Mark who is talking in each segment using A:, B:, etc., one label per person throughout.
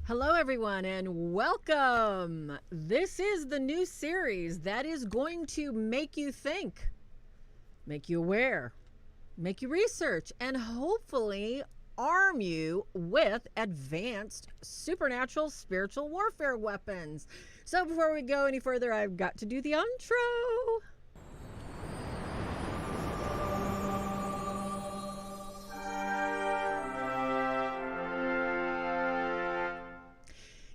A: Hello, everyone, and welcome. This is the new series that is going to make you think, make you aware, make you research, and hopefully arm you with advanced supernatural spiritual warfare weapons. So before we go any further, I've got to do the intro.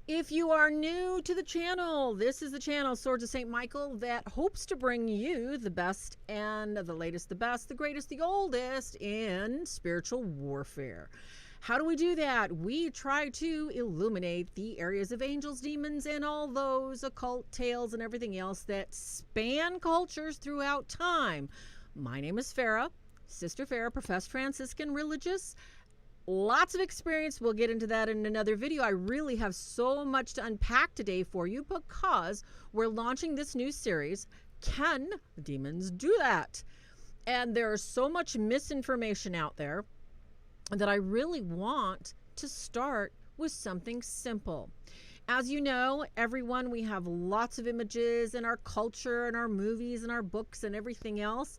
A: If you are new to the channel, this is the channel Swords of St. Michael that hopes to bring you the best and the latest, the best, the greatest, the oldest in spiritual warfare. How do we do that? We try to illuminate the areas of angels, demons, and all those occult tales and everything else that span cultures throughout time. My name is Farah, Sister Farah, professed Franciscan religious. Lots of experience. We'll get into that in another video. I really have so much to unpack today for you because we're launching this new series, Can Demons Do That? And there's so much misinformation out there that I really want to start with something simple. As you know, everyone, we have lots of images in our culture and our movies and our books and everything else.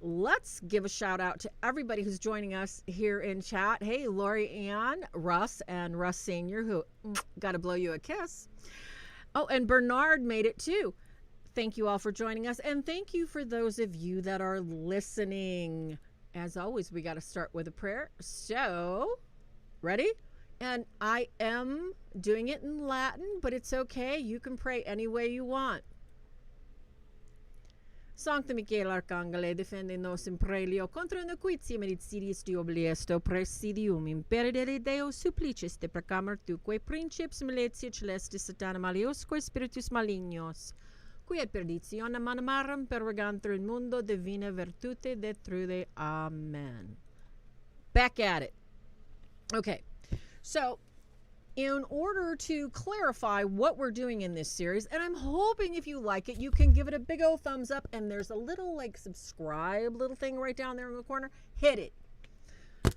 A: Let's give a shout out to everybody who's joining us here in chat. Hey, Lori Ann, Russ, and Russ Sr., who got to blow you a kiss. Oh, and Bernard made it too. Thank you all for joining us. And thank you for those of you that are listening. As always, we got to start with a prayer. So, ready? And I am doing it in Latin, but it's okay. You can pray any way you want. Sancta Michael Arcangele, defende nos in prelio contra nequitiam et insidiis diobliesto presidium imperere Deo supplicis te precamer tuque princips militia celestis satana maliosque spiritus malignos, qui et perditionem animarum pervegantur in mundo divina virtute detrude. Amen. Back at it. Okay, so in order to clarify what we're doing in this series, and I'm hoping if you like it, you can give it a big old thumbs up, and there's a little like subscribe little thing right down there in the corner. Hit it.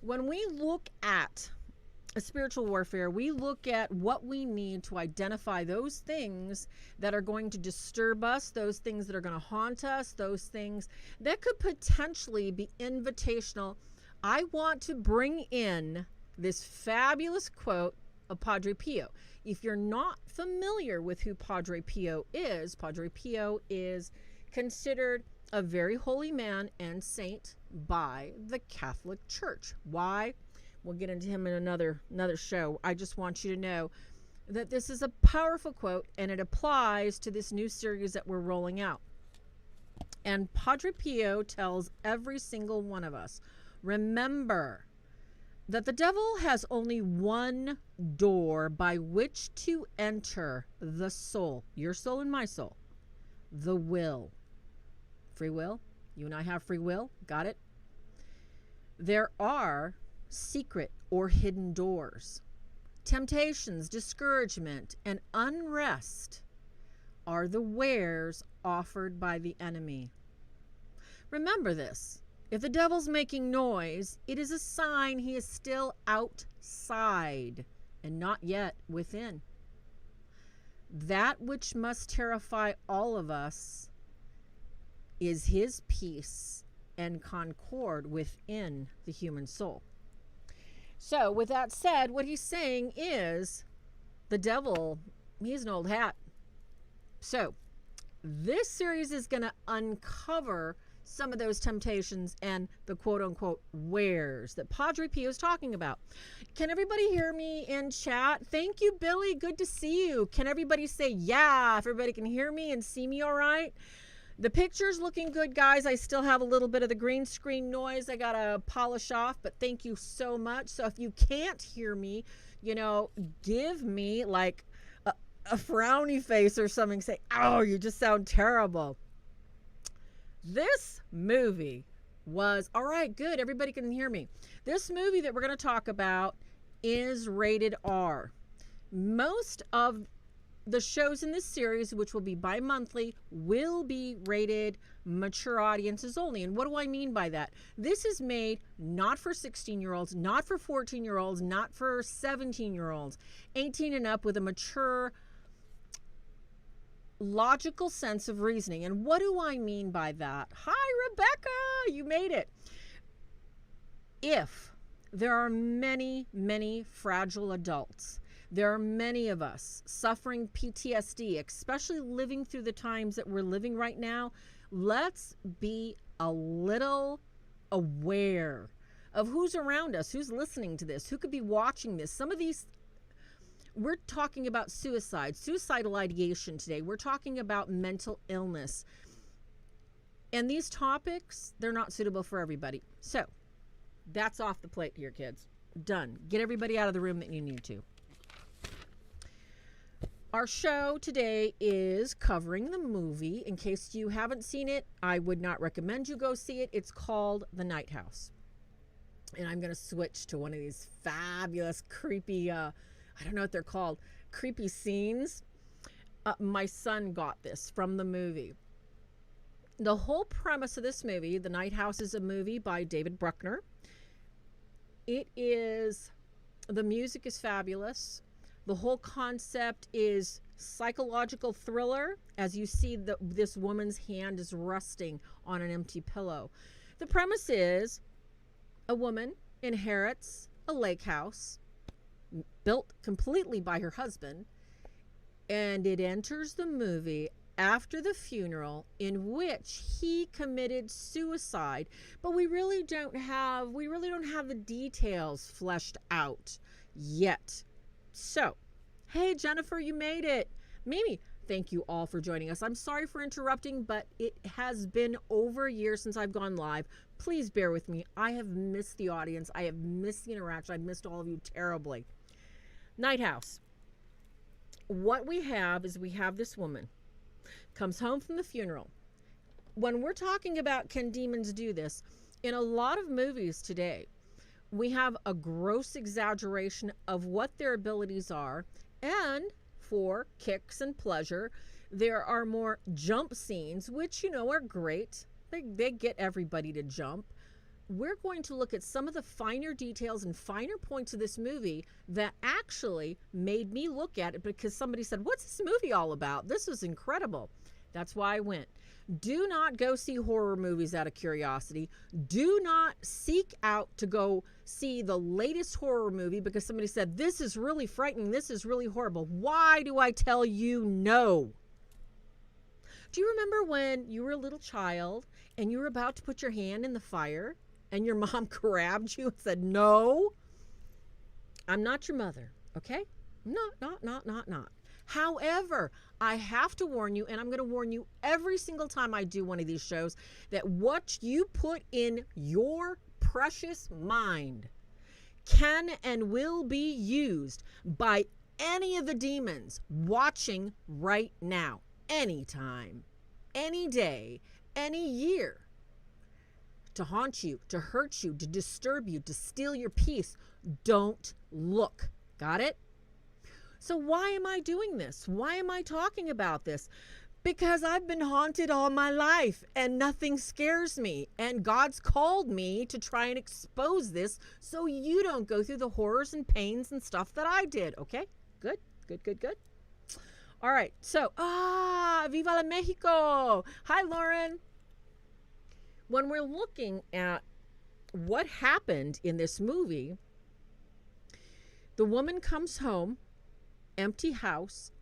A: When we look at a spiritual warfare, we look at what we need to identify those things that are going to disturb us, those things that are going to haunt us, those things that could potentially be invitational. I want to bring in this fabulous quote of Padre Pio. If you're not familiar with who Padre Pio is considered a very holy man and saint by the Catholic Church. Why? We'll get into him in another show. I just want you to know that this is a powerful quote and it applies to this new series that we're rolling out. And Padre Pio tells every single one of us, remember that the devil has only one door by which to enter the soul, your soul and my soul, the will. Free will. You and I have free will. Got it? There are secret or hidden doors. Temptations, discouragement, and unrest are the wares offered by the enemy. Remember this. If the devil's making noise, it is a sign he is still outside and not yet within. That which must terrify all of us is his peace and concord within the human soul. So with that said, what he's saying is the devil, he's an old hat. So this series is going to uncover some of those temptations and the quote-unquote wares that Padre Pio is talking about. Can everybody hear me in chat? Thank you, Billy. Good to see you. Can everybody say yeah? If everybody can hear me and see me all right? The picture's looking good, guys. I still have a little bit of the green screen noise I got to polish off, but thank you so much. So if you can't hear me, you know, give me like a frowny face or something. Say, oh, you just sound terrible. This movie was, all right, good, everybody can hear me. This movie that we're going to talk about is rated R. Most of the shows in this series, which will be bi-monthly, will be rated mature audiences only. And what do I mean by that? This is made not for 16-year-olds, not for 14-year-olds, not for 17-year-olds, 18 and up, with a mature, logical sense of reasoning. And what do I mean by that? Hi, Rebecca, you made it. If there are many, many fragile adults, there are many of us suffering PTSD, especially living through the times that we're living right now. Let's be a little aware of who's around us, who's listening to this, who could be watching this. Some of these, we're talking about suicide, suicidal ideation today. We're talking about mental illness. And these topics, they're not suitable for everybody. So that's off the plate here, kids. Done. Get everybody out of the room that you need to. Our show today is covering the movie. In case you haven't seen it, I would not recommend you go see it. It's called The Night House. And I'm going to switch to one of these fabulous, creepy, I don't know what they're called, creepy scenes. My son got this from the movie. The whole premise of this movie, The Night House, is a movie by David Bruckner. The music is fabulous. The whole concept is psychological thriller, as you see this woman's hand is resting on an empty pillow. The premise is a woman inherits a lake house built completely by her husband, and it enters the movie after the funeral in which he committed suicide, but we really don't have the details fleshed out yet. So, hey, Jennifer, you made it. Mimi, thank you all for joining us. I'm sorry for interrupting, but it has been over a year since I've gone live. Please bear with me. I have missed the audience. I have missed the interaction. I've missed all of you terribly. Night House. What we have is this woman comes home from the funeral. When we're talking about can demons do this, in a lot of movies today, we have a gross exaggeration of what their abilities are, and for kicks and pleasure, there are more jump scenes, which, are great. They get everybody to jump. We're going to look at some of the finer details and finer points of this movie that actually made me look at it, because somebody said, "What's this movie all about? This is incredible." That's why I went. Do not go see horror movies out of curiosity. Do not seek out to go see the latest horror movie because somebody said, "This is really frightening. This is really horrible." Why do I tell you no? Do you remember when you were a little child and you were about to put your hand in the fire and your mom grabbed you and said, "No, I'm not your mother, okay? Not. However, I have to warn you, and I'm going to warn you every single time I do one of these shows, that what you put in your precious mind can and will be used by any of the demons watching right now, anytime, any day, any year, to haunt you, to hurt you, to disturb you, to steal your peace. Don't look. Got it? So why am I doing this? Why am I talking about this? Because I've been haunted all my life and nothing scares me. And God's called me to try and expose this so you don't go through the horrors and pains and stuff that I did. Okay? Good. All right. So, Viva la Mexico. Hi, Lauren. When we're looking at what happened in this movie, the woman comes home, empty house,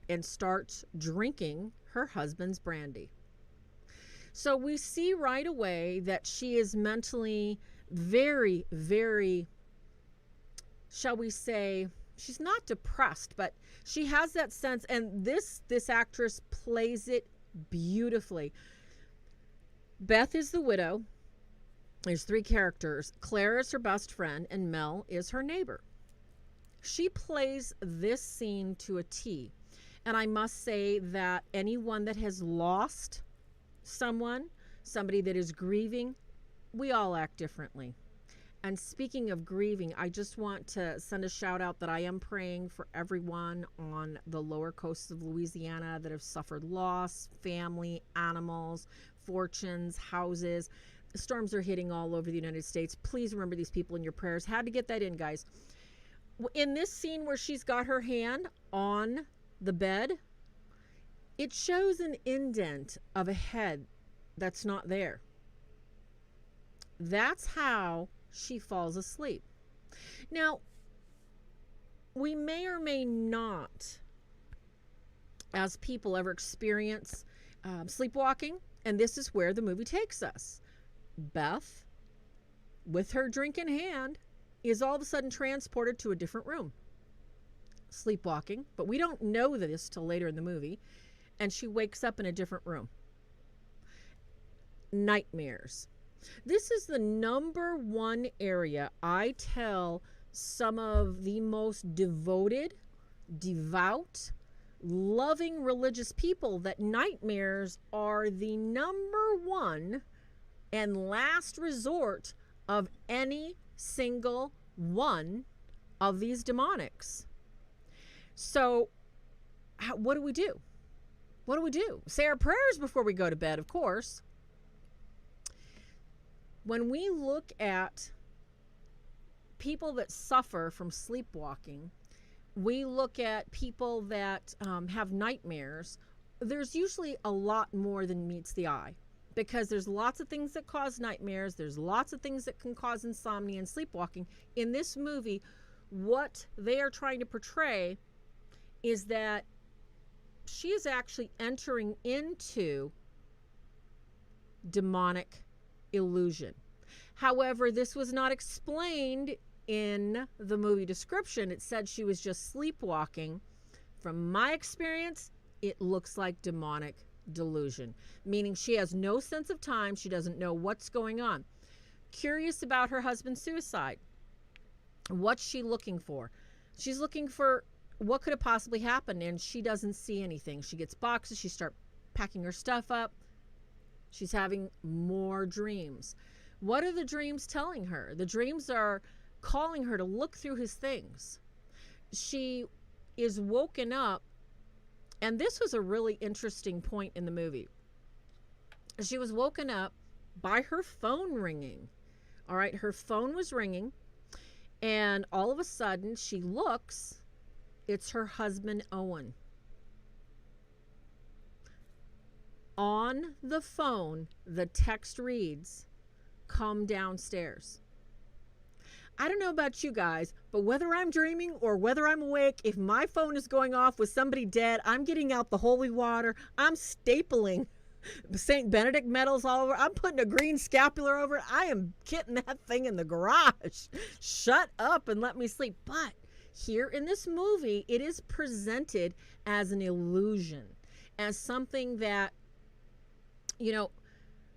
A: and starts drinking her husband's brandy. So we see right away that she is mentally very, very, shall we say, she's not depressed, but she has that sense, and this actress plays it beautifully. Beth is the widow. There's three characters. Claire is her best friend, and Mel is her neighbor. She plays this scene to a T. And I must say that anyone that has lost someone, somebody that is grieving, we all act differently. And speaking of grieving, I just want to send a shout out that I am praying for everyone on the lower coast of Louisiana that have suffered loss, family, animals, fortunes, houses. Storms are hitting all over the United States. Please remember these people in your prayers. Had to get that in, guys. In this scene where she's got her hand on the bed, it shows an indent of a head that's not there. That's how she falls asleep. Now, we may or may not, as people, ever experience sleepwalking, and this is where the movie takes us. Beth, with her drink in hand, is all of a sudden transported to a different room. Sleepwalking, but we don't know this till later in the movie, and she wakes up in a different room. Nightmares. This is the number one area I tell some of the most devoted, devout, loving religious people that nightmares are the number one and last resort of any single one of these demonics. So what do we do? What do we do? Say our prayers before we go to bed, of course. When we look at people that suffer from sleepwalking, we look at people that have nightmares, there's usually a lot more than meets the eye, because there's lots of things that cause nightmares. There's lots of things that can cause insomnia and sleepwalking. In this movie, what they are trying to portray is that she is actually entering into demonic illusion. However, this was not explained in the movie description. It said she was just sleepwalking. From my experience, it looks like demonic delusion, meaning she has no sense of time. She doesn't know what's going on. Curious about her husband's suicide. What's she looking for? She's looking for what could have possibly happened, and she doesn't see anything. She gets boxes. She starts packing her stuff up. She's having more dreams. What are the dreams telling her? The dreams are calling her to look through his things. She is woken up, and this was a really interesting point in the movie. She was woken up by her phone ringing. All right, her phone was ringing, and all of a sudden she looks, it's her husband, Owen. On the phone, the text reads, "Come downstairs." I don't know about you guys, but whether I'm dreaming or whether I'm awake, if my phone is going off with somebody dead, I'm getting out the holy water. I'm stapling St. Benedict medals all over. I'm putting a green scapular over it. I am getting that thing in the garage. Shut up and let me sleep. But here in this movie, it is presented as an illusion, as something that,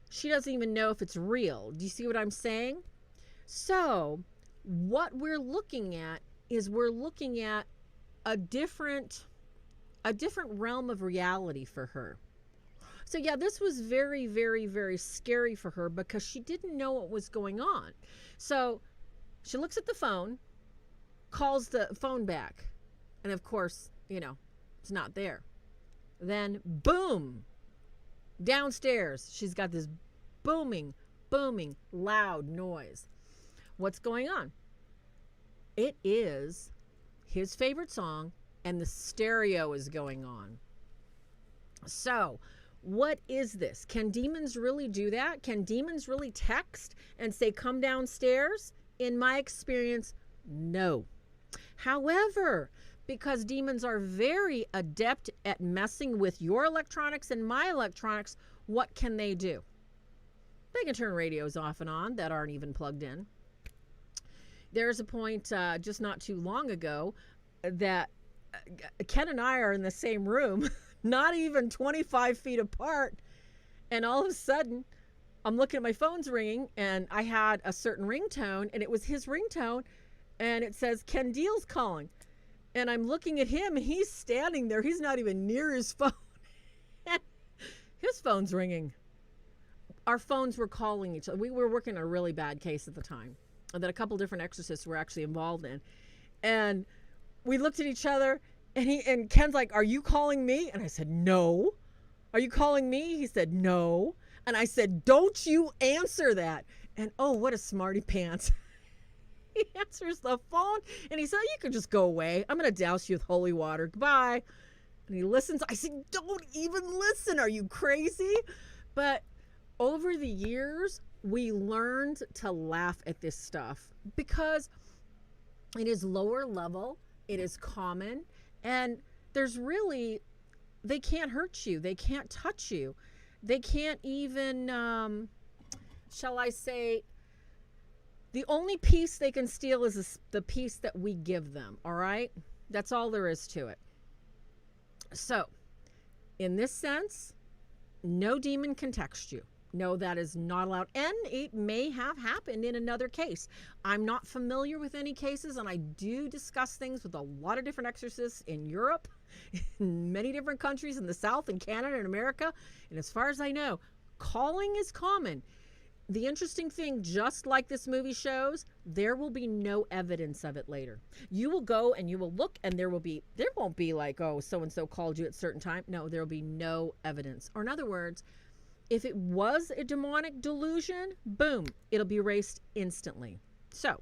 A: she doesn't even know if it's real. Do you see what I'm saying? So what we're looking at is we're looking at a different realm of reality for her. So yeah, this was very, very, very scary for her because she didn't know what was going on. So she looks at the phone, calls the phone back, and of course, it's not there. Then boom, downstairs, she's got this booming, loud noise. What's going on? It is his favorite song, and the stereo is going on. So, what is this? Can demons really do that? Can demons really text and say, "Come downstairs"? In my experience, no. However, because demons are very adept at messing with your electronics and my electronics, what can they do? They can turn radios off and on that aren't even plugged in. There's a point just not too long ago that Ken and I are in the same room, not even 25 feet apart, and all of a sudden I'm looking at my phone's ringing, and I had a certain ringtone, and it was his ringtone, and it says Ken Deal's calling, and I'm looking at him, and he's standing there. He's not even near his phone. His phone's ringing. Our phones were calling each other. We were working a really bad case at the time. that a couple different exorcists were actually involved in. And we looked at each other, and Ken's like, "Are you calling me?" And I said, "No." "Are you calling me?" He said, "No." And I said, "Don't you answer that." And oh, what a smarty pants. He answers the phone and he said, "You could just go away. I'm going to douse you with holy water. Goodbye." And he listens. I said, "Don't even listen. Are you crazy?" But over the years, we learned to laugh at this stuff because it is lower level, it is common, and there's really, they can't hurt you, they can't touch you, they can't even, shall I say, the only peace they can steal is the peace that we give them, all right? That's all there is to it. So, in this sense, no demon can text you. No, that is not allowed. And it may have happened in another case. I'm not familiar with any cases, and I do discuss things with a lot of different exorcists in Europe, in many different countries in the South, and Canada, and America. And as far as I know, calling is common. The interesting thing, just like this movie shows, there will be no evidence of it later. You will go and you will look, and there won't be like, "Oh, so-and-so called you at a certain time." No, there will be no evidence. Or in other words, if it was a demonic delusion, boom, it'll be erased instantly. So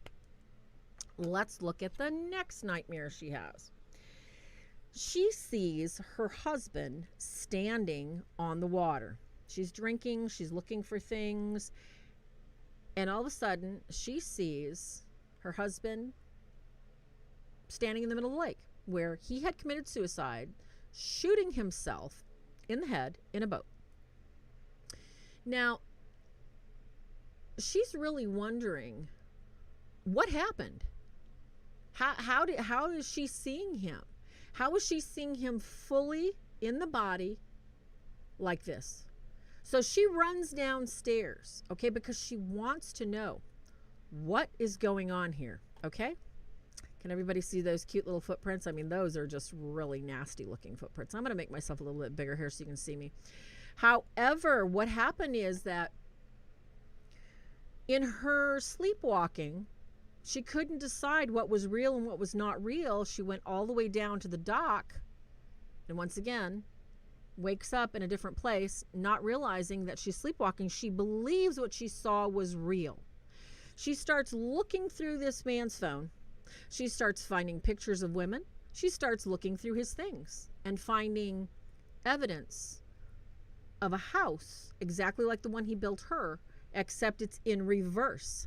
A: let's look at the next nightmare she has. She sees her husband standing on the water. She's drinking, she's looking for things, and all of a sudden she sees her husband standing in the middle of the lake where he had committed suicide, shooting himself in the head in a boat. Now, she's really wondering what happened. How is she seeing him? How is she seeing him fully in the body like this? So she runs downstairs, okay, because she wants to know what is going on here, okay? Can everybody see those cute little footprints? I mean, those are just really nasty looking footprints. I'm going to make myself a little bit bigger here so you can see me. However, what happened is that in her sleepwalking, she couldn't decide what was real and what was not real. She went all the way down to the dock, and once again, wakes up in a different place, not realizing that she's sleepwalking. She believes what she saw was real. She starts looking through this man's phone. She starts finding pictures of women. She starts looking through his things and finding evidence of a house exactly like the one he built her, except it's in reverse.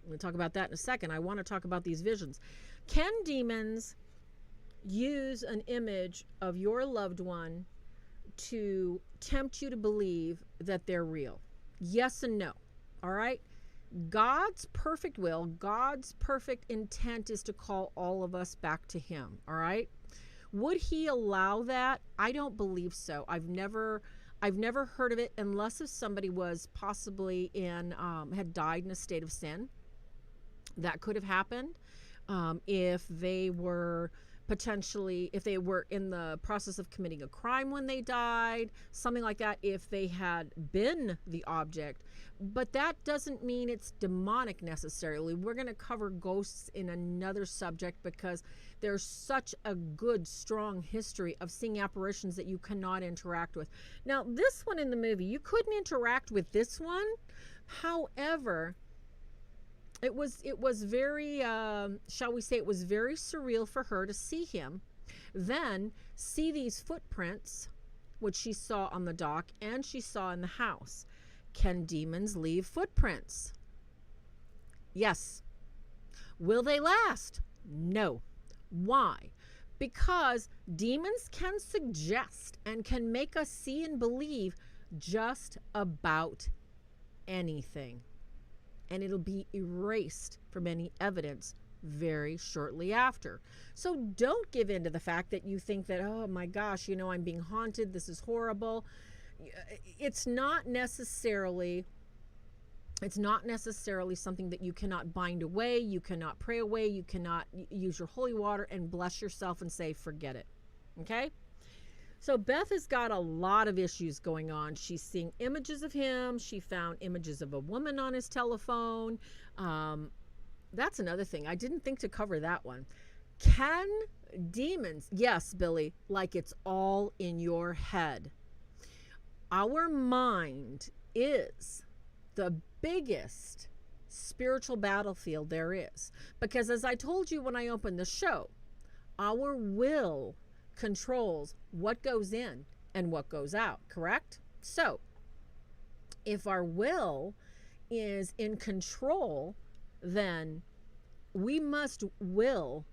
A: We'll talk about that in a second. I want to talk about these visions. Can demons use an image of your loved one to tempt you to believe that they're real? Yes and no. All right? God's perfect will, God's perfect intent is to call all of us back to him. All right? Would he allow that? I don't believe so. I've never heard of it unless if somebody was possibly had died in a state of sin. That could have happened. If they were in the process of committing a crime when they died, something like that, if they had been the object. But that doesn't mean it's demonic necessarily. We're going to cover ghosts in another subject because there's such a good, strong history of seeing apparitions that you cannot interact with. Now, this one in the movie, you couldn't interact with this one. However, it was very, shall we say, it was very surreal for her to see him, then see these footprints, which she saw on the dock and she saw in the house. Can demons leave footprints? Yes. Will they last? No. Why? Because demons can suggest and can make us see and believe just about anything. And it'll be erased from any evidence very shortly after. So don't give in to the fact that you think that, oh my gosh, I'm being haunted, this is horrible. It's not necessarily something that you cannot bind away, you cannot pray away, you cannot use your holy water and bless yourself and say, forget it. Okay? So Beth has got a lot of issues going on. She's seeing images of him. She found images of a woman on his telephone. that's another thing. I didn't think to cover that one. Can demons, yes, Billy, like it's all in your head. Our mind is the biggest spiritual battlefield there is. Because as I told you when I opened the show, our will controls what goes in and what goes out, correct? So if our will is in control, then we must will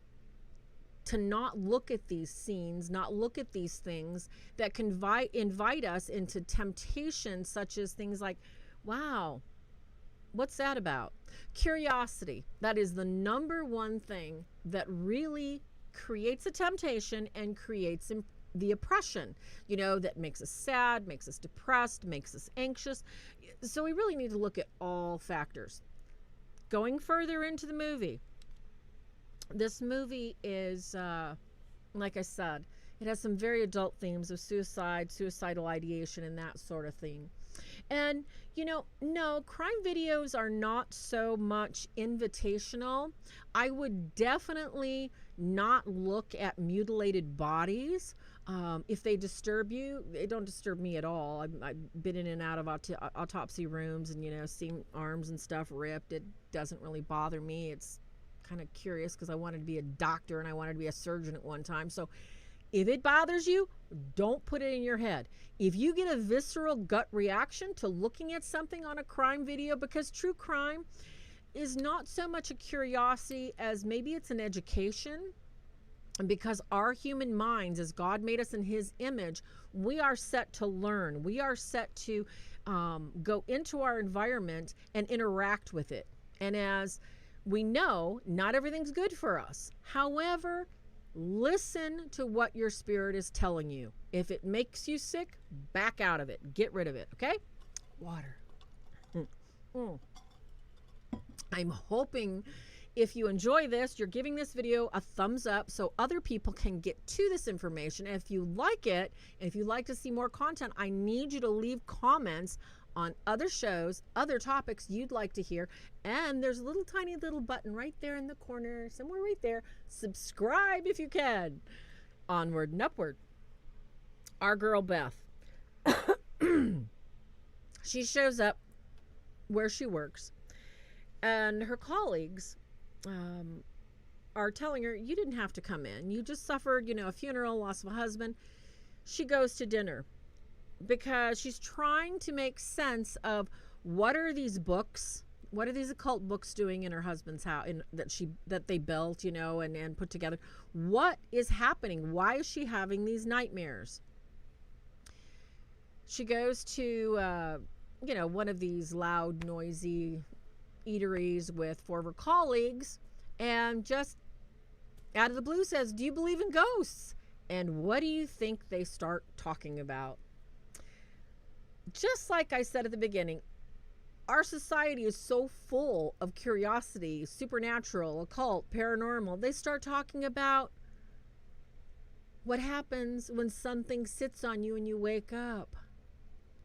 A: to not look at these scenes, not look at these things that can invite us into temptation, such as things like, wow, what's that about? Curiosity. That is the number one thing that really creates a temptation and creates the oppression, that makes us sad, makes us depressed, makes us anxious. So we really need to look at all factors. Going further into the movie, this movie is, like I said, it has some very adult themes of suicide, suicidal ideation, and that sort of thing. And, no, crime videos are not so much invitational. I would definitely not look at mutilated bodies. If they disturb you, they don't disturb me at all. I've been in and out of autopsy rooms and, seen arms and stuff ripped. It doesn't really bother me. It's kind of curious because I wanted to be a doctor and I wanted to be a surgeon at one time. So if it bothers you, don't put it in your head. If you get a visceral gut reaction to looking at something on a crime video, because true crime is not so much a curiosity as maybe it's an education, because our human minds, as God made us in his image, we are set to learn. We are set to go into our environment and interact with it. And as we know, not everything's good for us. However, listen to what your spirit is telling you. If it makes you sick, back out of it. Get rid of it, okay? Water. I'm hoping if you enjoy this, you're giving this video a thumbs up so other people can get to this information. And if you like it, and if you'd like to see more content, I need you to leave comments on other shows, other topics you'd like to hear. And there's a little tiny little button right there in the corner, somewhere right there. Subscribe if you can. Onward and upward. Our girl Beth. She shows up where she works, and her colleagues are telling her, you didn't have to come in. You just suffered, a funeral, loss of a husband. She goes to dinner because she's trying to make sense of what are these books, what are these occult books doing in her husband's house that they built, and put together. What is happening? Why is she having these nightmares? She goes to, one of these loud, noisy eateries with 4 of her colleagues, and just out of the blue says, do you believe in ghosts? And what do you think they start talking about? Just like I said at the beginning, our society is so full of curiosity, supernatural, occult, paranormal. They start talking about what happens when something sits on you and you wake up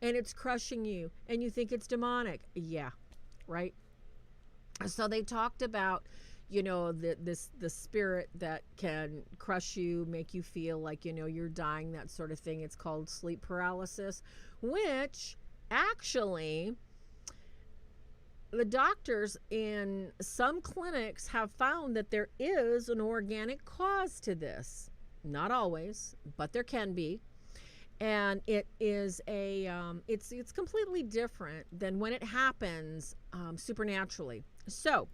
A: and it's crushing you and you think it's demonic. Yeah, right? So they talked about, the spirit that can crush you, make you feel like, you're dying, that sort of thing. It's called sleep paralysis, which actually the doctors in some clinics have found that there is an organic cause to this. Not always, but there can be. And it is it's completely different than when it happens supernaturally. So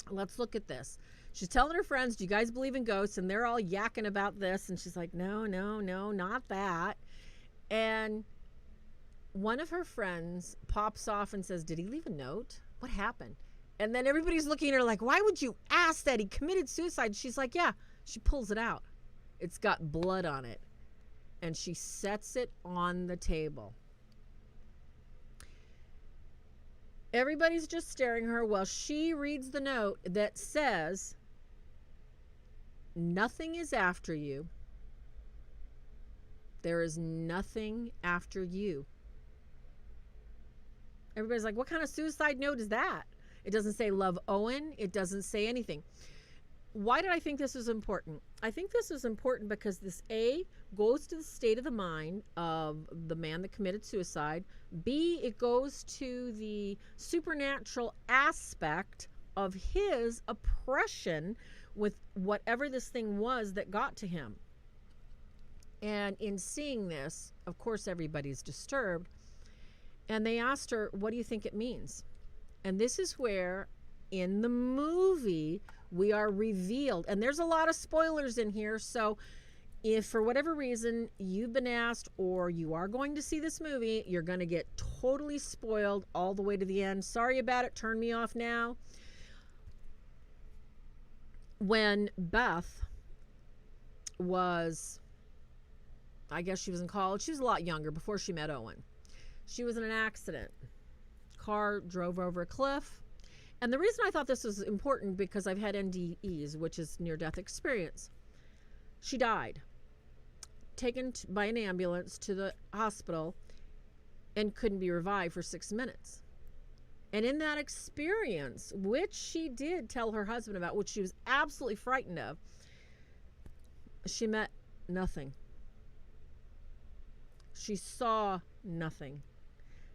A: let's look at this. She's telling her friends, do you guys believe in ghosts? And they're all yakking about this. And she's like, no, not that. And one of her friends pops off and says, did he leave a note? What happened? And then everybody's looking at her like, why would you ask that? He committed suicide. She's like, yeah. She pulls it out. It's got blood on it. And she sets it on the table. Everybody's just staring at her while she reads the note that says, nothing is after you. There is nothing after you. Everybody's like, what kind of suicide note is that? It doesn't say love Owen. It doesn't say anything. Why did I think this is important? I think this is important because this A goes to the state of the mind of the man that committed suicide. B, it goes to the supernatural aspect of his oppression with whatever this thing was that got to him. And in seeing this, of course, everybody's disturbed. And they asked her, what do you think it means? And this is where, in the movie, we are revealed. And there's a lot of spoilers in here. So if for whatever reason you've been asked or you are going to see this movie, you're going to get totally spoiled all the way to the end. Sorry about it. Turn me off now. When Beth was, I guess she was in college. She was a lot younger before she met Owen. She was in an accident. Car drove over a cliff. And the reason I thought this was important because I've had NDEs, which is near-death experience. She died, taken by an ambulance to the hospital, and couldn't be revived for 6 minutes. And in that experience, which she did tell her husband about, which she was absolutely frightened of, she met nothing. She saw nothing.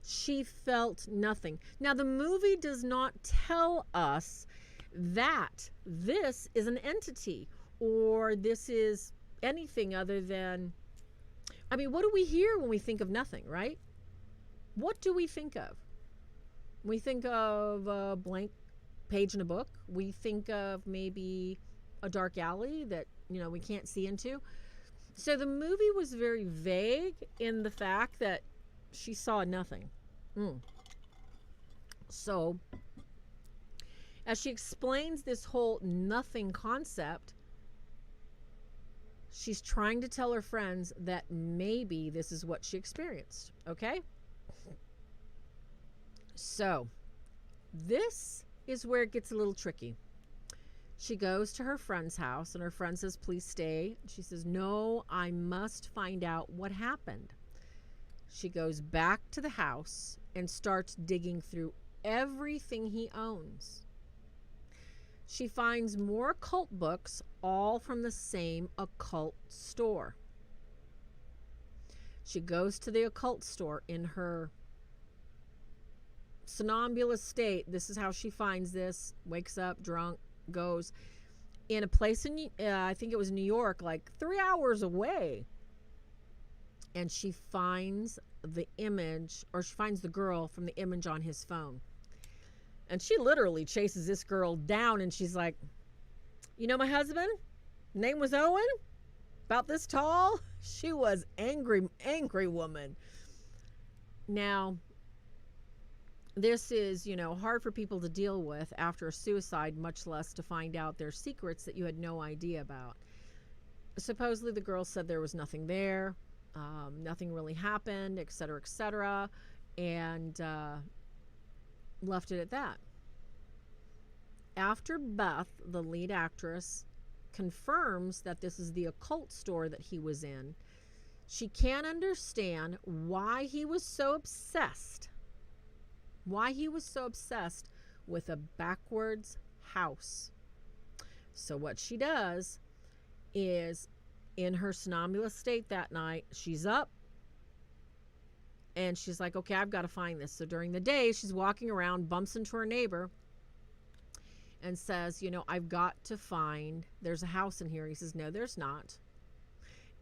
A: She felt nothing. Now, the movie does not tell us that this is an entity or this is anything other than, I mean, what do we hear when we think of nothing, right? What do we think of? We think of a blank page in a book. We think of maybe a dark alley that, we can't see into. So the movie was very vague in the fact that she saw nothing. So, as she explains this whole nothing concept, she's trying to tell her friends that maybe this is what she experienced. Okay? So, this is where it gets a little tricky. She goes to her friend's house, and her friend says, please stay. She says, no, I must find out what happened. She goes back to the house and starts digging through everything he owns. She finds more occult books, all from the same occult store. She goes to the occult store in her somnambulous state. This is how she finds this. Wakes up drunk, goes in a place in, I think it was New York, like 3 hours away. And she finds the image, or she finds the girl from the image on his phone. And she literally chases this girl down, and she's like, my husband, name was Owen, about this tall. She was angry woman. Now, this is, hard for people to deal with after a suicide, much less to find out their secrets that you had no idea about. Supposedly the girl said there was nothing there. Nothing really happened, etc., and left it at that. After Beth, the lead actress, confirms that this is the occult store that he was in, she can't understand why he was so obsessed with a backwards house. So what she does is, in her somnambulous state that night, she's up and she's like, okay, I've got to find this. So during the day, she's walking around, bumps into her neighbor and says, I've got to find, there's a house in here. He says, no, there's not.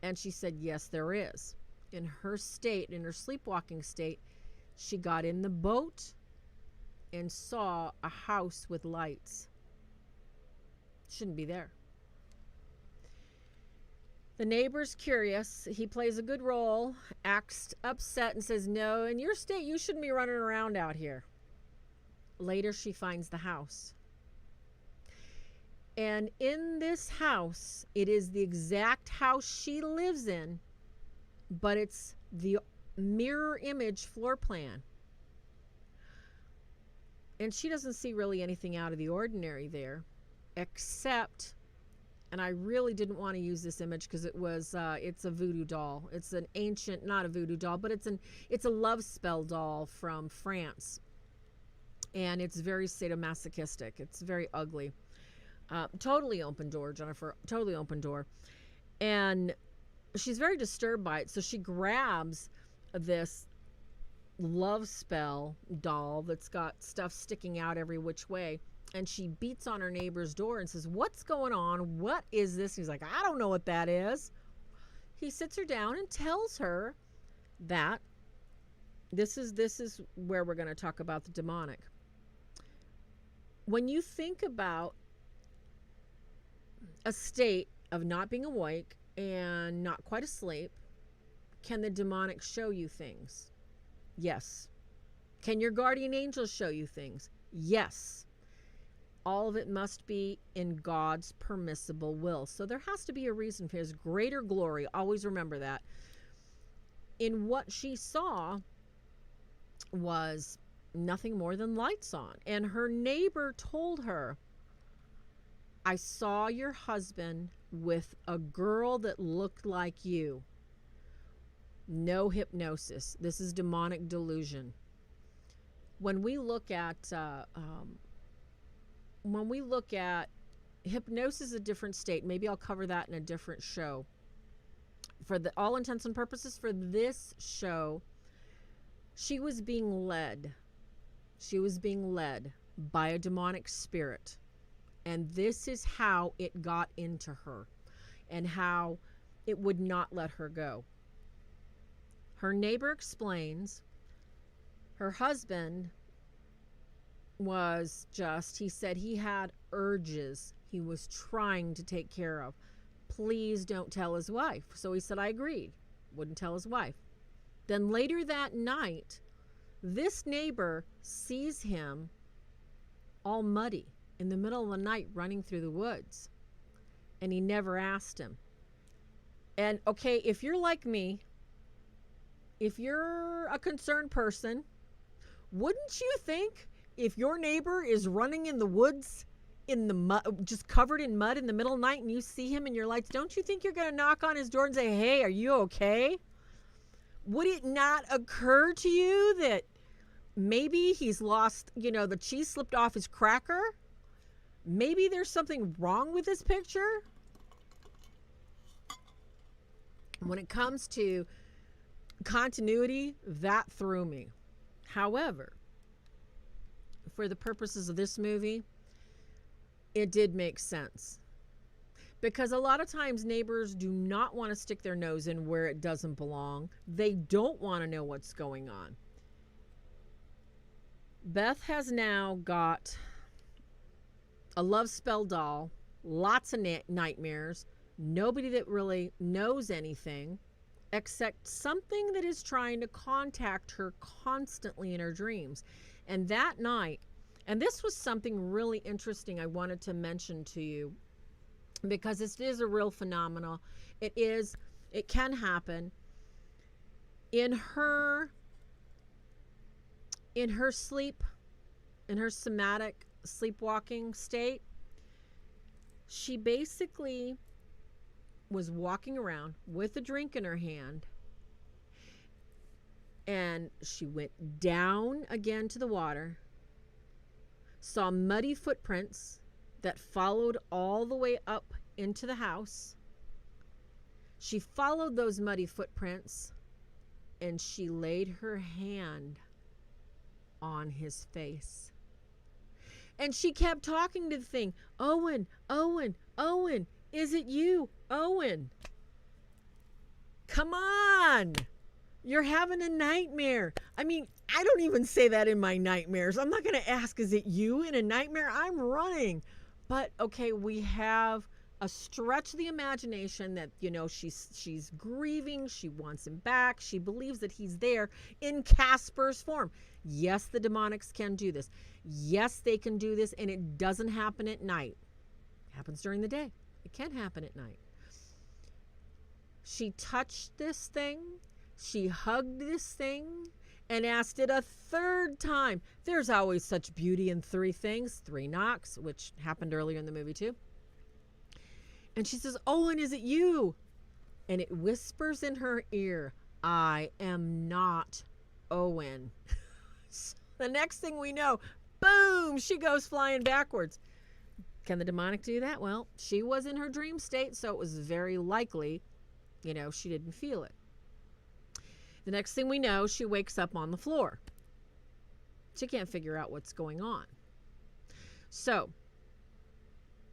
A: And she said, yes, there is. In her state, in her sleepwalking state, she got in the boat and saw a house with lights. Shouldn't be there. The neighbor's curious. He plays a good role, acts upset, and says, no, in your state, you shouldn't be running around out here. Later, she finds the house. And in this house, it is the exact house she lives in, but it's the mirror image floor plan. And she doesn't see really anything out of the ordinary there, except, and I really didn't want to use this image because it's a voodoo doll. It's an ancient, not a voodoo doll, but it's a love spell doll from France. And it's very sadomasochistic. It's very ugly. Totally open door, Jennifer. Totally open door. And she's very disturbed by it. So she grabs this love spell doll that's got stuff sticking out every which way. And she beats on her neighbor's door and says, "What's going on? What is this?" He's like, "I don't know what that is." He sits her down and tells her that this is where we're going to talk about the demonic. When you think about a state of not being awake and not quite asleep, can the demonic show you things? Yes. Can your guardian angels show you things? Yes. All of it must be in God's permissible will. So there has to be a reason for his greater glory. Always remember that. In what she saw was nothing more than lights on. And her neighbor told her, "I saw your husband with a girl that looked like you." No hypnosis. This is demonic delusion. When we look at hypnosis, a different state. Maybe I'll cover that in a different show. For all intents and purposes, for this show, she was being led. She was being led by a demonic spirit. And this is how it got into her and how it would not let her go. Her neighbor explains her husband was he said he had urges he was trying to take care of. Please don't tell his wife. So he said, I agreed. Wouldn't tell his wife. Then later that night, this neighbor sees him all muddy in the middle of the night running through the woods. And he never asked him. And okay, if you're like me, if you're a concerned person, wouldn't you think if your neighbor is running in the woods in the mud, just covered in mud in the middle of the night, and you see him in your lights, don't you think you're going to knock on his door and say, "Hey, are you okay?" Would it not occur to you that maybe he's lost, the cheese slipped off his cracker? Maybe there's something wrong with this picture? When it comes to continuity, that threw me. However, for the purposes of this movie, it did make sense. Because a lot of times neighbors do not want to stick their nose in where it doesn't belong. They don't want to know what's going on. Beth has now got a love spell doll, lots of nightmares, nobody that really knows anything except something that is trying to contact her constantly in her dreams. And that night, and this was something really interesting I wanted to mention to you, because this is a real phenomenon. It can happen in her sleep, in her somatic sleepwalking state. She basically was walking around with a drink in her hand, and she went down again to the water, saw muddy footprints that followed all the way up into the house. She followed those muddy footprints, and she laid her hand on his face. And she kept talking to the thing, "Owen, Owen, Owen, is it you, Owen? Come on. You're having a nightmare." I mean, I don't even say that in my nightmares. I'm not going to ask, "Is it you in a nightmare?" I'm running. But okay, we have a stretch of the imagination that, she's grieving. She wants him back. She believes that he's there in Casper's form. Yes, the demonics can do this. Yes, they can do this, and it doesn't happen at night. It happens during the day. It can happen at night. She touched this thing. She hugged this thing and asked it a third time. There's always such beauty in three things. 3 knocks, which happened earlier in the movie too. And she says, "Owen, is it you?" And it whispers in her ear, "I am not Owen." So the next thing we know, boom, she goes flying backwards. Can the demonic do that? Well, she was in her dream state, so it was very likely, she didn't feel it. The next thing we know, she wakes up on the floor. She can't figure out what's going on. So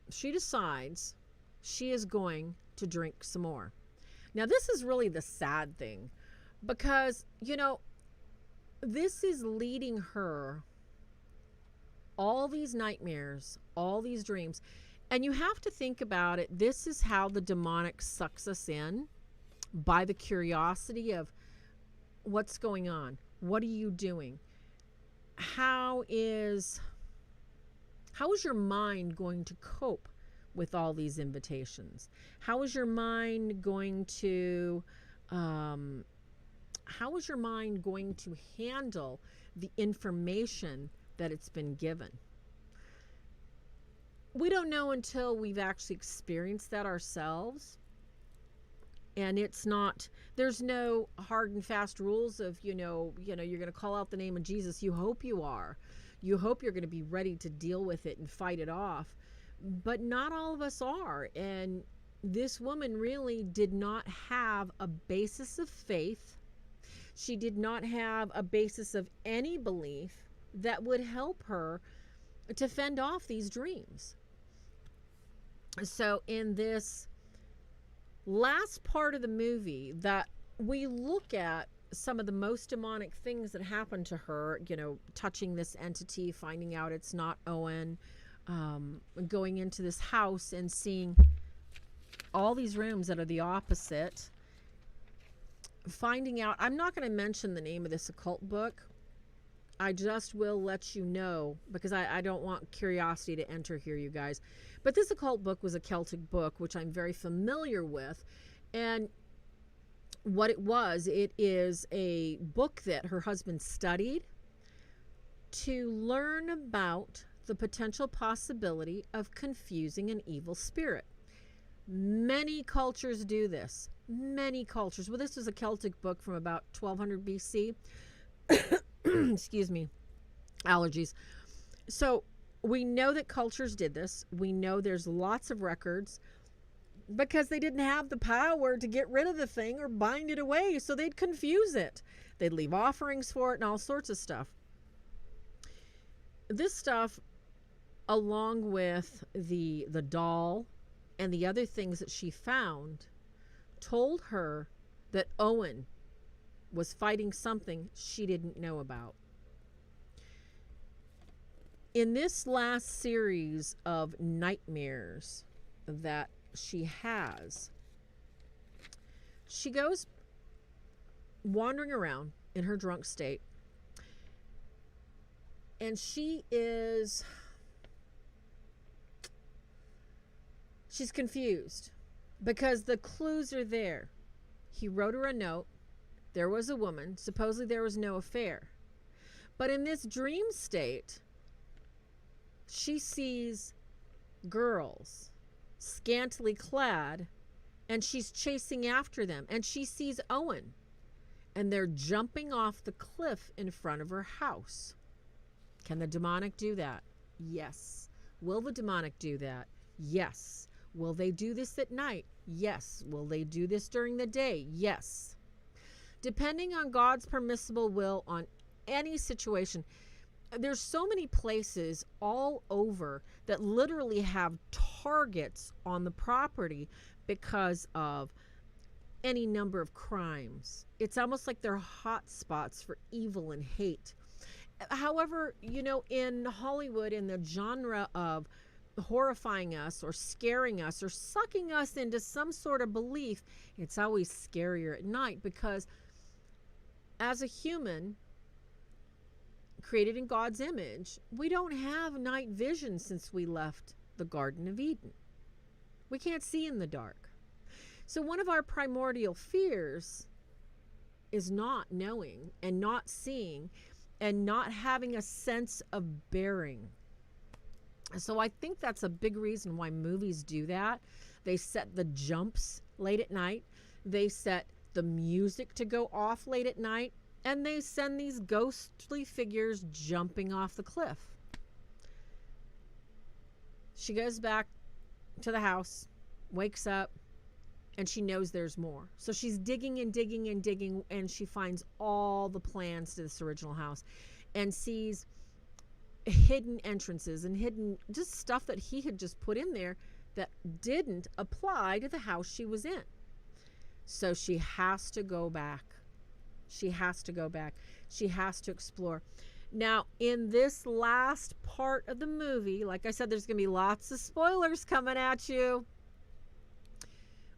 A: she decides she is going to drink some more. Now, this is really the sad thing because, this is leading her all these nightmares, all these dreams. And you have to think about it. This is how the demonic sucks us in, by the curiosity of what's going on. What are you doing? How is your mind going to cope with all these invitations? How is your mind going to handle the information that it's been given? We don't know until we've actually experienced that ourselves. And there's no hard and fast rules of, you're going to call out the name of Jesus. You hope you are. You hope you're going to be ready to deal with it and fight it off. But not all of us are. And this woman really did not have a basis of faith. She did not have a basis of any belief that would help her to fend off these dreams. So in this last part of the movie that we look at some of the most demonic things that happened to her, touching this entity, finding out it's not Owen, going into this house and seeing all these rooms that are the opposite, finding out, I'm not going to mention the name of this occult book. I just will let you know, because I don't want curiosity to enter here, you guys. But this occult book was a Celtic book, which I'm very familiar with. And what it is a book that her husband studied to learn about the potential possibility of confusing an evil spirit. Many cultures do this. Many cultures. Well, this was a Celtic book from about 1200 BC. Excuse me, allergies. So we know that cultures did this. We know there's lots of records because they didn't have the power to get rid of the thing or bind it away, so they'd confuse it. They'd leave offerings for it and all sorts of stuff. This stuff, along with the doll and the other things that she found, told her that Owen was fighting something she didn't know about. In this last series of nightmares that she has, she goes wandering around in her drunk state, and she's confused because the clues are there. He wrote her a note. There was a woman. Supposedly there was no affair. But in this dream state, she sees girls scantily clad, and she's chasing after them. And she sees Owen, and they're jumping off the cliff in front of her house. Can the demonic do that? Yes. Will the demonic do that? Yes. Will they do this at night? Yes. Will they do this during the day? Yes. Depending on God's permissible will on any situation, there's so many places all over that literally have targets on the property because of any number of crimes. It's almost like they're hot spots for evil and hate. However, in Hollywood, in the genre of horrifying us or scaring us or sucking us into some sort of belief, it's always scarier at night because as a human created in God's image, we don't have night vision since we left the Garden of Eden. We can't see in the dark. So one of our primordial fears is not knowing and not seeing and not having a sense of bearing. So I think that's a big reason why movies do that. They set the jumps late at night. They set the music to go off late at night, and they send these ghostly figures jumping off the cliff. She goes back to the house, wakes up, and she knows there's more. So she's digging and digging and digging, and she finds all the plans to this original house and sees hidden entrances and hidden just stuff that he had just put in there that didn't apply to the house she was in. So she has to go back. She has to go back. She has to explore. Now, in this last part of the movie, like I said, there's going to be lots of spoilers coming at you.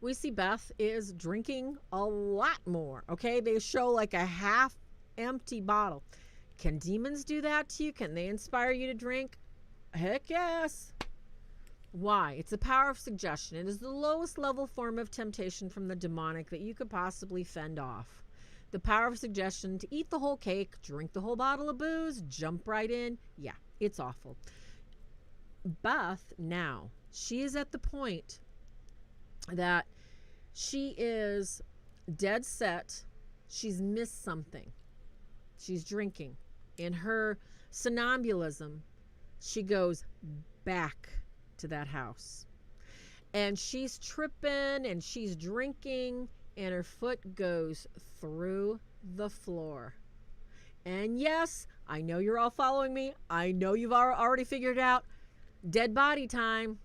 A: We see Beth is drinking a lot more, okay? They show like a half empty bottle. Can demons do that to you? Can they inspire you to drink? Heck yes. Why? It's the power of suggestion. It is the lowest level form of temptation from the demonic that you could possibly fend off. The power of suggestion to eat the whole cake, drink the whole bottle of booze, jump right in. Yeah, it's awful. Beth now, she is at the point that she is dead set. She's missed something. She's drinking. In her somnambulism, she goes back to that house. And she's tripping and she's drinking, and her foot goes through the floor. And yes, I know you're all following me. I know you've already figured it out. Dead body time.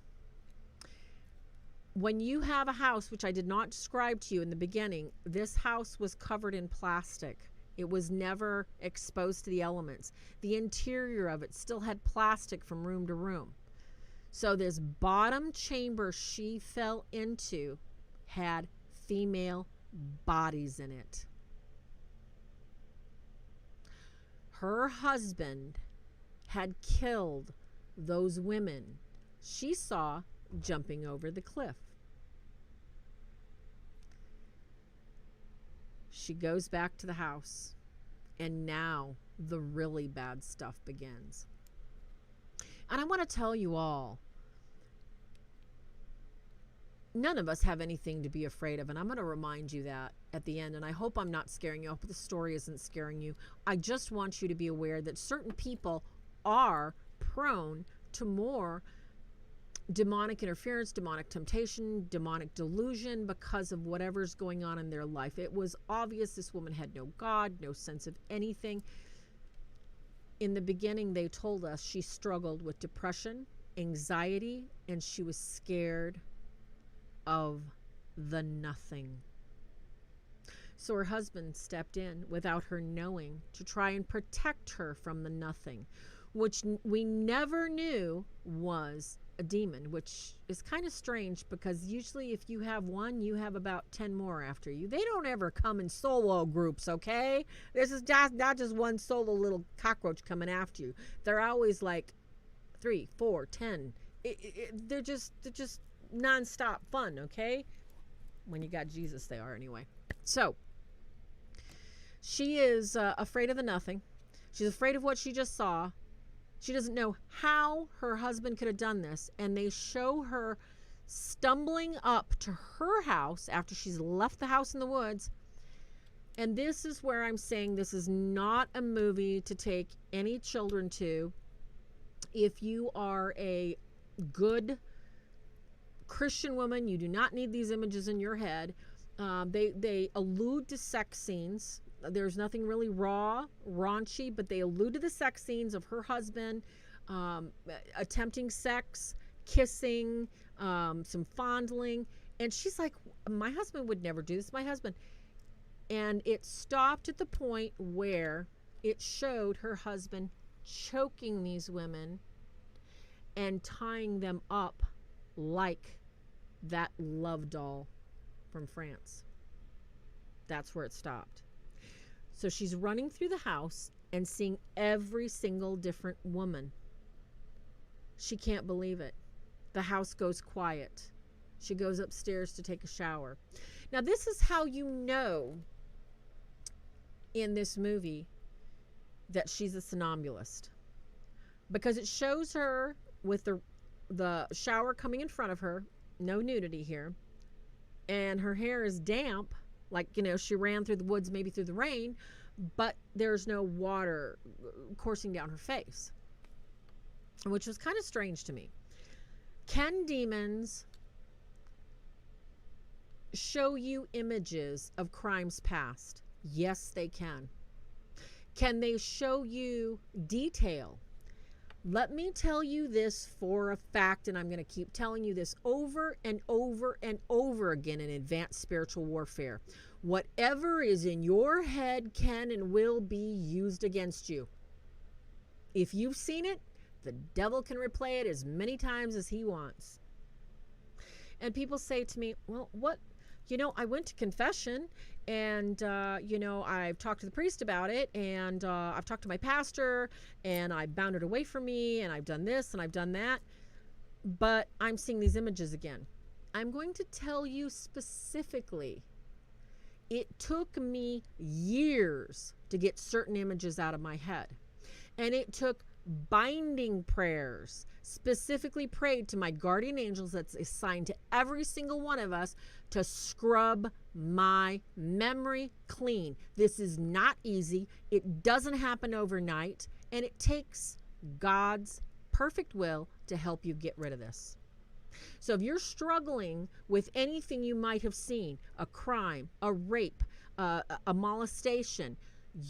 A: When you have a house, which I did not describe to you in the beginning, this house was covered in plastic. It was never exposed to the elements. The interior of it still had plastic from room to room. So this bottom chamber she fell into had female bodies in it. Her husband had killed those women she saw jumping over the cliff. She goes back to the house, and now the really bad stuff begins. And I want to tell you all, none of us have anything to be afraid of, and I'm going to remind you that at the end, and I hope I'm not scaring you off, but the story isn't scaring you. I just want you to be aware that certain people are prone to more demonic interference, demonic temptation, demonic delusion because of whatever's going on in their life. It was obvious this woman had no God, no sense of anything. In the beginning, they told us she struggled with depression, anxiety, and she was scared of the nothing. So her husband stepped in without her knowing to try and protect her from the nothing, which we never knew was a demon, which is kind of strange because usually if you have one, you have about 10 more after you. They don't ever come in solo groups, okay? This is not just one solo little cockroach coming after you. They're always like 3, 4, 10. They're just nonstop fun, okay? When you got Jesus, they are anyway. So she is afraid of the nothing. She's afraid of what she just saw. She doesn't know how her husband could have done this. And they show her stumbling up to her house after she's left the house in the woods. And this is where I'm saying this is not a movie to take any children to. If you are a good Christian woman, you do not need these images in your head. They allude to sex scenes. There's nothing really raunchy, but they allude to the sex scenes of her husband attempting sex, kissing, some fondling. And she's like, my husband would never do this, my husband. And it stopped at the point where it showed her husband choking these women and tying them up like that love doll from France. That's where it stopped. So she's running through the house and seeing every single different woman. She can't believe it. The house goes quiet. She goes upstairs to take a shower. Now, this is how you know in this movie that she's a somnambulist, because it shows her with the shower coming in front of her. No nudity here. And her hair is damp, like, she ran through the woods, maybe through the rain, but there's no water coursing down her face, which was kind of strange to me. Can demons show you images of crimes past? Yes, they can. Can they show you detail? Let me tell you this for a fact, and I'm going to keep telling you this over and over and over again in advanced spiritual warfare. Whatever is in your head can and will be used against you. If you've seen it, the devil can replay it as many times as he wants. And people say to me, well, what? I went to confession and, I've talked to the priest about it, and I've talked to my pastor, and I bound it away from me, and I've done this and I've done that, but I'm seeing these images again. I'm going to tell you specifically, it took me years to get certain images out of my head, and it took binding prayers, specifically prayed to my guardian angels that's assigned to every single one of us, to scrub my memory clean. This is not easy. It doesn't happen overnight, and it takes God's perfect will to help you get rid of this. So if you're struggling with anything you might have seen, a crime, a rape, a molestation,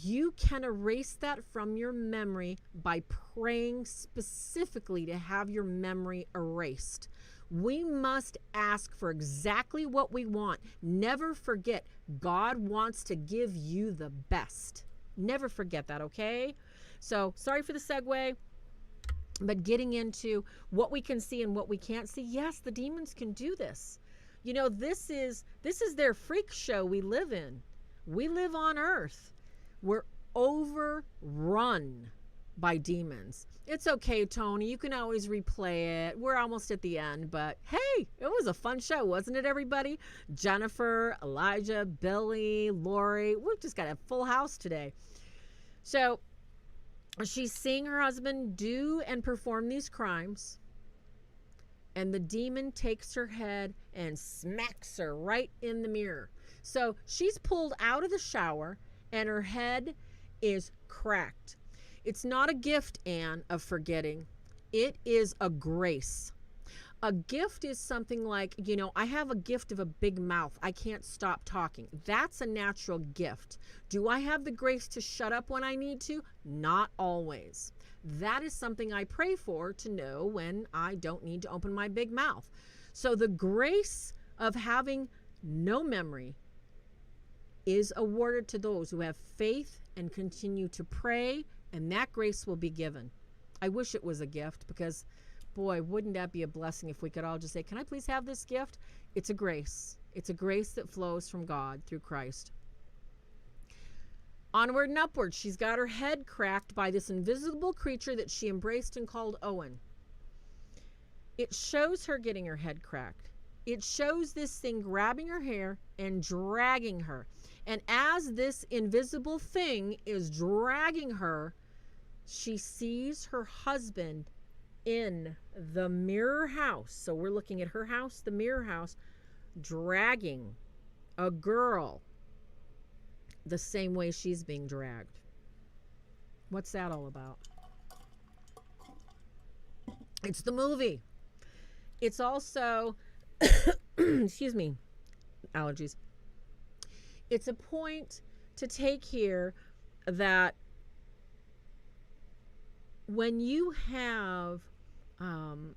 A: you can erase that from your memory by praying specifically to have your memory erased. We must ask for exactly what we want. Never forget, God wants to give you the best. Never forget that, okay? So, sorry for the segue, but getting into what we can see and what we can't see. Yes, the demons can do this. This is their freak show we live in. We live on earth. We're overrun by demons. It's okay, Tony. You can always replay it. We're almost at the end, but hey, it was a fun show, wasn't it, everybody? Jennifer, Elijah, Billy, Lori. We've just got a full house today. So she's seeing her husband do and perform these crimes, and the demon takes her head and smacks her right in the mirror. So she's pulled out of the shower, and her head is cracked. It's not a gift, Anne, of forgetting. It is a grace. A gift is something like, I have a gift of a big mouth. I can't stop talking. That's a natural gift. Do I have the grace to shut up when I need to? Not always. That is something I pray for, to know when I don't need to open my big mouth. So the grace of having no memory is awarded to those who have faith and continue to pray, and that grace will be given. I wish it was a gift, because boy, wouldn't that be a blessing if we could all just say, can I please have this gift? It's a grace. It's a grace that flows from God through Christ. Onward and upward, she's got her head cracked by this invisible creature that she embraced and called Owen. It shows her getting her head cracked. It shows this thing grabbing her hair and dragging her. And as this invisible thing is dragging her, she sees her husband in the mirror house. So we're looking at her house, the mirror house, dragging a girl the same way she's being dragged. What's that all about? It's the movie. It's also, excuse me, allergies. It's a point to take here that when you have an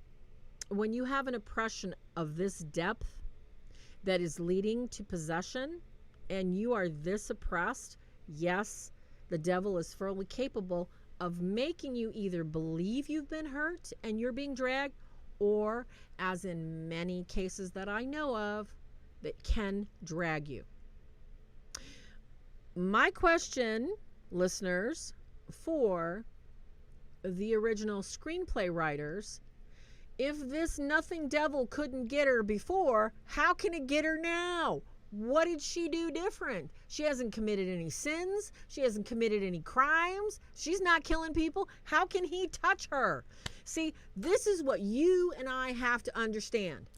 A: oppression of this depth that is leading to possession, and you are this oppressed, yes, the devil is fully capable of making you either believe you've been hurt and you're being dragged, or, as in many cases that I know of, that can drag you. My question, listeners, for the original screenplay writers, if this nothing devil couldn't get her before, how can it get her now? What did she do different? She hasn't committed any sins. She hasn't committed any crimes. She's not killing people. How can he touch her? See, this is what you and I have to understand.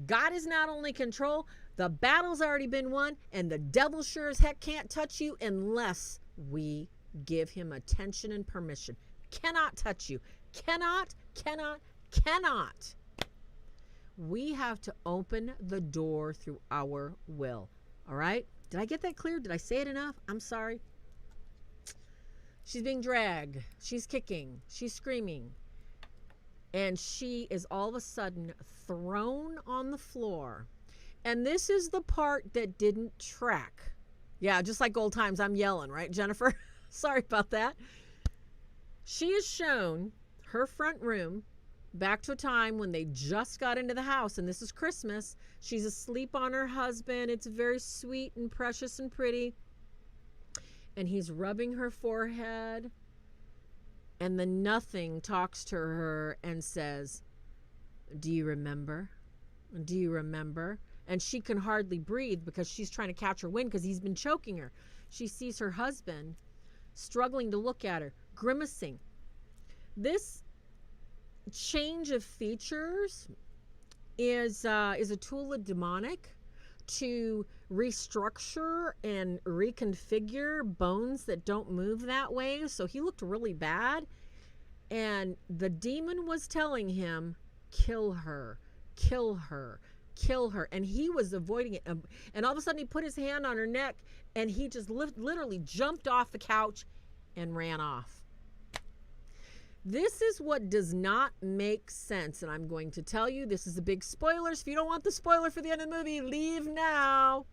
A: God is not only control, the battle's already been won, and the devil sure as heck can't touch you unless we give him attention and permission. Cannot touch you. Cannot. We have to open the door through our will. All right? Did I get that clear? Did I say it enough? I'm sorry. She's being dragged. She's kicking. She's screaming. And she is all of a sudden thrown on the floor. And this is the part that didn't track. Yeah, just like old times, I'm yelling, right, Jennifer? Sorry about that. She is shown her front room back to a time when they just got into the house, and this is Christmas. She's asleep on her husband. It's very sweet and precious and pretty. And he's rubbing her forehead, and the nothing talks to her and says, "Do you remember? Do you remember?" And she can hardly breathe because she's trying to catch her wind because he's been choking her. She sees her husband struggling to look at her, grimacing. This change of features is a tool of demonic to restructure and reconfigure bones that don't move that way. So he looked really bad, and the demon was telling him, kill her, kill her, kill her, and he was avoiding it. And all of a sudden he put his hand on her neck, and he just literally jumped off the couch and ran off. This is what does not make sense, and I'm going to tell you, this is a big spoiler. So if you don't want the spoiler for the end of the movie, leave now.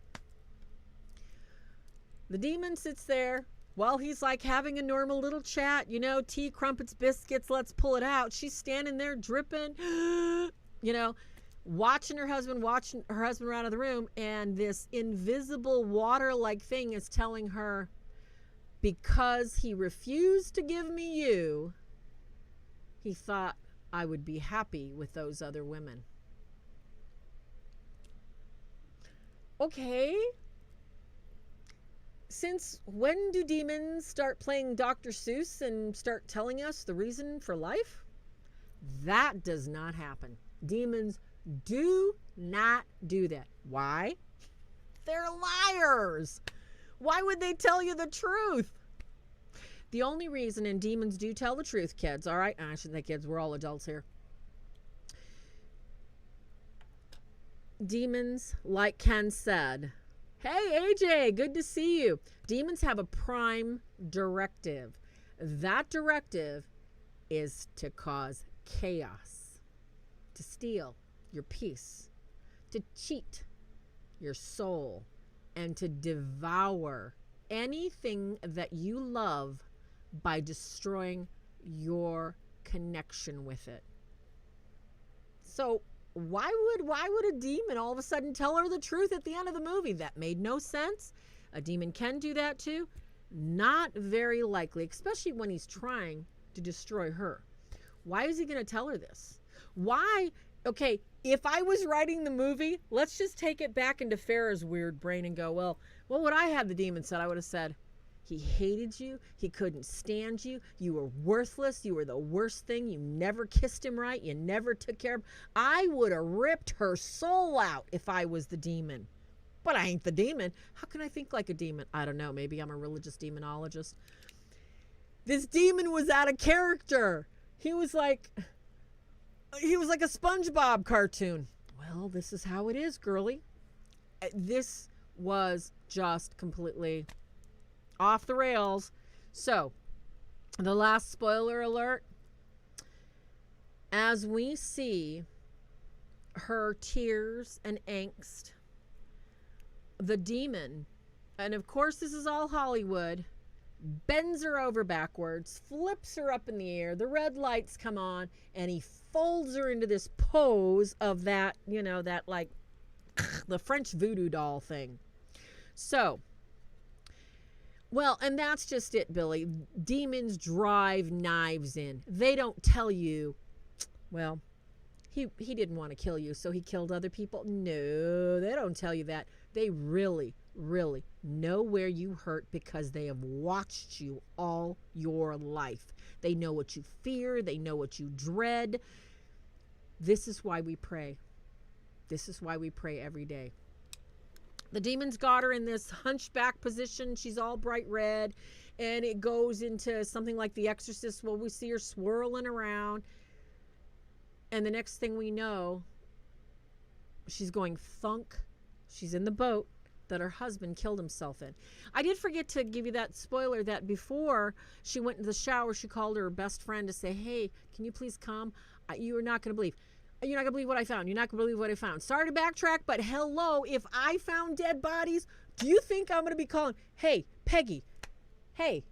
A: The demon sits there while he's like having a normal little chat, you know, tea, crumpets, biscuits, let's pull it out. She's standing there dripping, you know, watching her husband run out of the room, and this invisible water-like thing is telling her, because he refused to give me you, he thought I would be happy with those other women. Okay. Since when do demons start playing Dr. Seuss and start telling us the reason for life? That does not happen. Demons do not do that. Why? They're liars. Why would they tell you the truth? The only reason, and demons do tell the truth, kids, all right? I shouldn't say kids, we're all adults here. Demons, like Ken said, hey, AJ, good to see you. Demons have a prime directive. That directive is to cause chaos, to steal your peace, to cheat your soul, and to devour anything that you love by destroying your connection with it. So why would a demon all of a sudden tell her the truth at the end of the movie? That made no sense. A demon can do that too. Not very likely, especially when he's trying to destroy her. Why is he going to tell her this? Why? Okay, if I was writing the movie, let's just take it back into Farrah's weird brain and go, well, what would I have the demon said? I would have said, he hated you. He couldn't stand you. You were worthless. You were the worst thing. You never kissed him right. You never took care of him. I would have ripped her soul out if I was the demon. But I ain't the demon. How can I think like a demon? I don't know. Maybe I'm a religious demonologist. This demon was out of character. He was like a SpongeBob cartoon. Well, this is how it is, girly. This was just completely off the rails. So, the last spoiler alert. As we see her tears and angst, the demon, and of course this is all Hollywood, bends her over backwards, flips her up in the air, the red lights come on, and he folds her into this pose of that, you know, that like the French voodoo doll thing. So, well, and that's just it, Billy. Demons drive knives in. They don't tell you, well, he didn't want to kill you, so he killed other people. No, they don't tell you that. They really, really know where you hurt because they have watched you all your life. They know what you fear. They know what you dread. This is why we pray. This is why we pray every day. The demon's got her in this hunchback position. She's all bright red. And it goes into something like The Exorcist where we see her swirling around. And the next thing we know, She's going thunk. She's in the boat that her husband killed himself in. I did forget to give you that spoiler that before she went into the shower, she called her best friend to say, hey, can you please come? You are not going to believe. You're not going to believe what I found. You're not going to believe what I found. Sorry to backtrack, but hello, if I found dead bodies, do you think I'm going to be calling, hey, Peggy, hey,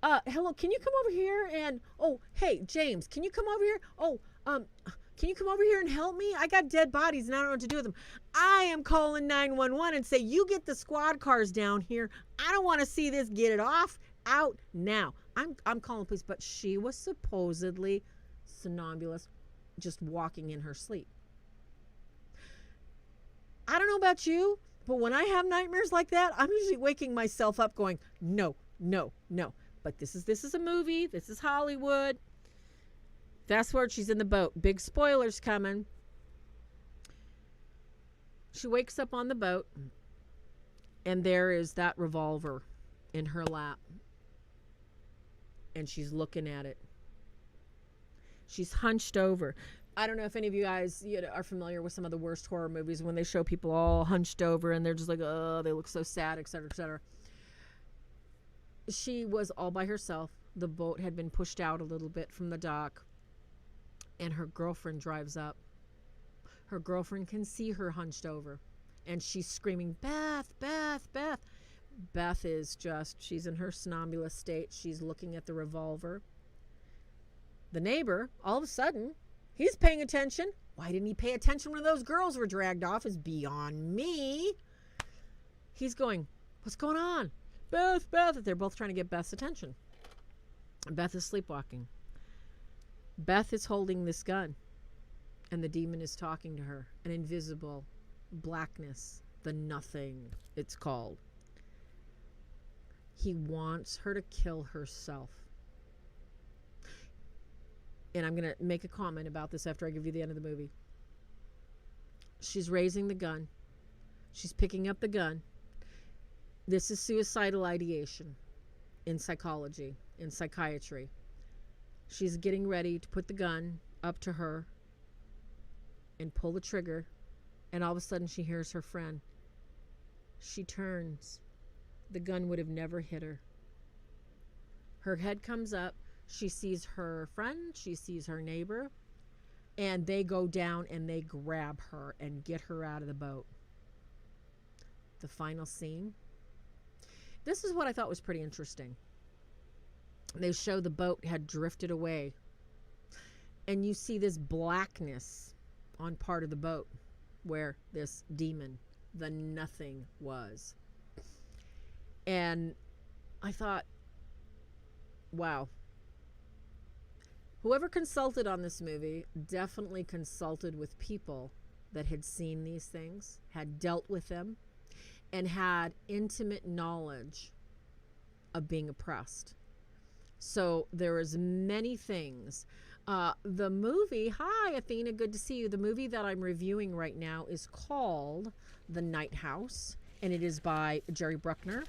A: hello, can you come over here? And, oh, hey, James, can you come over here? Oh, can you come over here and help me? I got dead bodies and I don't know what to do with them. I am calling 911 and say, you get the squad cars down here. I don't want to see this. Get it off, out now. I'm calling police. But she was supposedly somnambulist, just walking in her sleep. I don't know about you, but when I have nightmares like that, I'm usually waking myself up going, no, no, no. But this is a movie. This is Hollywood. Fast forward, she's in the boat. Big spoilers coming. She wakes up on the boat, and there is that revolver in her lap. And she's looking at it. She's hunched over. I don't know if any of you guys are familiar with some of the worst horror movies when they show people all hunched over and they're just like, oh, they look so sad, et cetera, et cetera. She was all by herself. The boat had been pushed out a little bit from the dock. And her girlfriend drives up. Her girlfriend can see her hunched over. And she's screaming, Beth, Beth, Beth. Beth is just, she's in her somnambulist state. She's looking at the revolver. The neighbor, all of a sudden, he's paying attention. Why didn't he pay attention when those girls were dragged off is beyond me. He's going, what's going on? Beth, Beth. They're both trying to get Beth's attention. Beth is sleepwalking. Beth is holding this gun, and the demon is talking to her. An invisible blackness, the nothing, it's called. He wants her to kill herself. And I'm going to make a comment about this after I give you the end of the movie. She's raising the gun. She's picking up the gun. This is suicidal ideation in psychology, in psychiatry. She's getting ready to put the gun up to her and pull the trigger. And all of a sudden she hears her friend. She turns. The gun would have never hit her. Her head comes up. She sees her friend. She sees her neighbor. And they go down and they grab her and get her out of the boat. The final scene. This is what I thought was pretty interesting. They show the boat had drifted away. And you see this blackness on part of the boat where this demon, the nothing, was. And I thought, wow. Whoever consulted on this movie definitely consulted with people that had seen these things, had dealt with them, and had intimate knowledge of being oppressed. So there is many things. The movie, hi Athena, good to see you. The movie that I'm reviewing right now is called The Night House, and it is by Jerry Bruckner.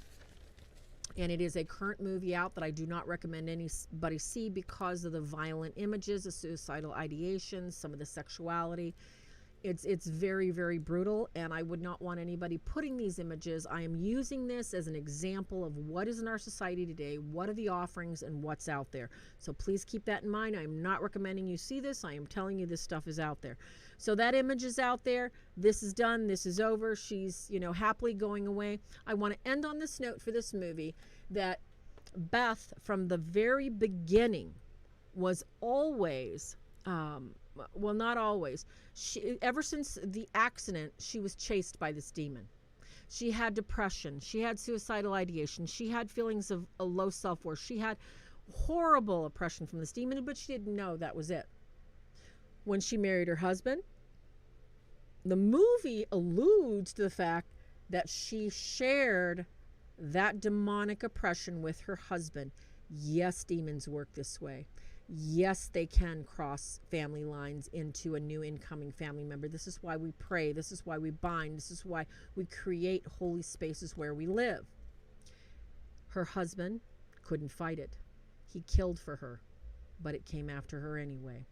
A: And it is a current movie out that I do not recommend anybody see because of the violent images, the suicidal ideation, some of the sexuality. It's very, very brutal, and I would not want anybody putting these images. I am using this as an example of what is in our society today, what are the offerings, and what's out there. So please keep that in mind. I am not recommending you see this. I am telling you this stuff is out there. So that image is out there. This is done. This is over. She's, happily going away. I want to end on this note for this movie that Beth, from the very beginning, was always... well, not always. Ever since the accident, she was chased by this demon. She had depression. She had suicidal ideation. She had feelings of a low self-worth. She had horrible oppression from this demon, but she didn't know that was it. When she married her husband, the movie alludes to the fact that she shared that demonic oppression with her husband. Yes, demons work this way. Yes, they can cross family lines into a new incoming family member. This is why we pray. This is why we bind. This is why we create holy spaces where we live. Her husband couldn't fight it. He killed for her, but it came after her anyway.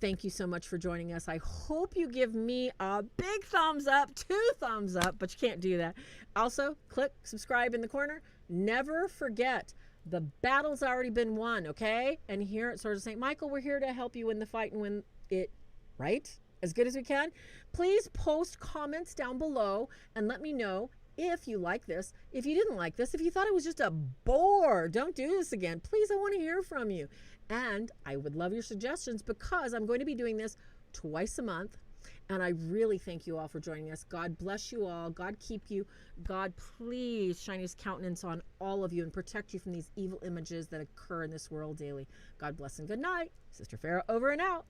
A: Thank you so much for joining us. I hope you give me a big thumbs up, 2 thumbs up, but you can't do that. Also, click subscribe in the corner. Never forget, the battle's already been won, okay? And here at Swords of St. Michael, we're here to help you win the fight and win it, right? As good as we can. Please post comments down below and let me know if you like this, if you didn't like this, if you thought it was just a bore. Don't do this again. Please, I want to hear from you. And I would love your suggestions because I'm going to be doing this twice a month. And I really thank you all for joining us. God bless you all. God keep you. God, please shine his countenance on all of you and protect you from these evil images that occur in this world daily. God bless and good night. Sister Farah over and out.